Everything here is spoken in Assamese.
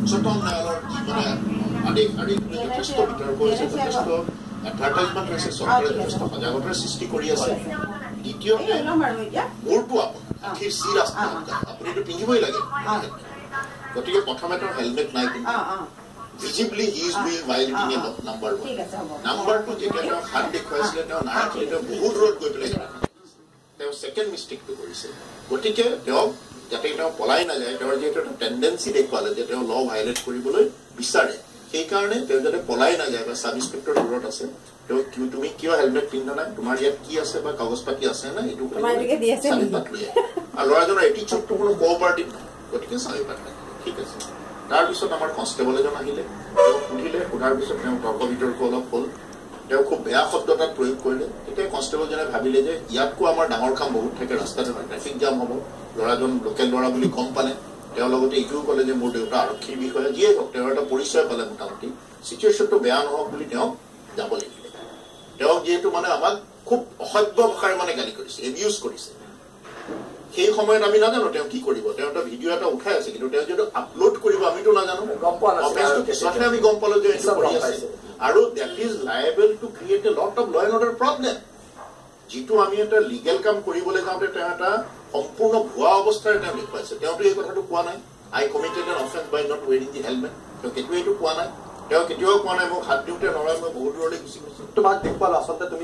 উচ্চতম ন্যায়ালয়ৰ মানে আদেশ যথেষ্ট বিতৰ্ক হৈছে, যথেষ্ট এডভাৰটাইজমেণ্ট হৈছে, চৰকাৰে যথেষ্ট সজাগতাৰ সৃষ্টি কৰি আছে। দ্বিতীয়তে মোৰটো আপোনাৰ যি ৰাস্তা আপুনিতো পিন্ধিবই লাগে, গতিকে প্ৰথমে তেওঁৰ হেলমেট নাই পিন্ধা ভিজিবলি হি ইজ ডুইং ভাইলেটিং এ ল নাম্বাৰ 1 নাম্বাৰ 2 যেতিয়া তেওঁ হাত দেখুৱাইছিলে তেওঁ নাৰাখিলে তেওঁ বহুত দূৰত গৈ পেলাই তেওঁ ছেকেণ্ড মিষ্টেকটো কৰিছে। গতিকে তেওঁক যাতে তেওঁ পলাই নাযায়, তেওঁৰ যিহেতু এটা টেণ্ডেঞ্চি দেখুৱালে যে তেওঁ ল ভাইলেট কৰিবলৈ বিচাৰে, সেইকাৰণে তেওঁ যাতে পলাই নাযায় বা চাব ইন্সপেক্টৰ দূৰত আছে, তেওঁ তুমি কিয় হেলমেট পিন্ধা নাই, তোমাৰ ইয়াত কি আছে বা কাগজ পাতি আছে না, এইটো আৰু ল'ৰাজনৰ এটিচিউডটো কোনো কোঅপাৰেটিভ নহয়, গতিকে চাবি পাত নাই। ঠিক আছে, তাৰপিছত আমাৰ কনষ্টেবল এজন আহিলে, তেওঁ সুধিলে, সোধাৰ পিছত তেওঁ তৰ্ক বিতৰ্ক অলপ হ'ল, তেওঁ খুব বেয়া শব্দ তাত প্ৰয়োগ কৰিলে। তেতিয়া কনষ্টেবলজনে ভাবিলে যে ইয়াতকো আমাৰ ডাঙৰ কাম বহুত থাকে, ৰাস্তাতে ট্ৰেফিক জাম হ'ব, ল'ৰাজন লোকেল ল'ৰা বুলি গম পালে। তেওঁ লগতে এইটোও ক'লে যে মোৰ দেউতা আৰক্ষীৰ বিষয়ে, যিয়ে হওক তেওঁৰ এটা পৰিচয় পালে, মোটামুটি চিটুৱেশ্যনটো বেয়া নহওক বুলি তেওঁক যাব লাগিলে। তেওঁক যিহেতু মানে আমাক খুব অসভ্য ভাষাৰে মানে গালি কৰিছে, এবিউজ কৰিছে। সেই সময়ত আমি নাজানো তেওঁ কি কৰিব, তেওঁ এটা ভিডিঅ' এটা উঠাই আছে, কিন্তু তেওঁ যিটো আপলোড কৰিব আমিতো নাজানো, পিছতহে আমি গম পালো যে এইটো কৰি আছে। আৰু that is liable two create A lot of law and order problem. যিটো আমি এটা লিগেল কাম কৰিবলৈ যাওঁতে তেওঁ এটা সম্পূৰ্ণ ভুৱা অৱস্থাৰে তেওঁ দেখুৱাইছে। তেওঁতো এই কথাটো কোৱা নাই I committed an offence by not wearing the helmet, তেওঁ কেতিয়াও এইটো কোৱা নাই। তেওঁ কেতিয়াও কোৱা নাই মোক হাত দিওঁতে নৰয় মই বহুত দূৰলৈ গুচি গৈছো। তোমাক দেখুৱালো আচলতে তুমি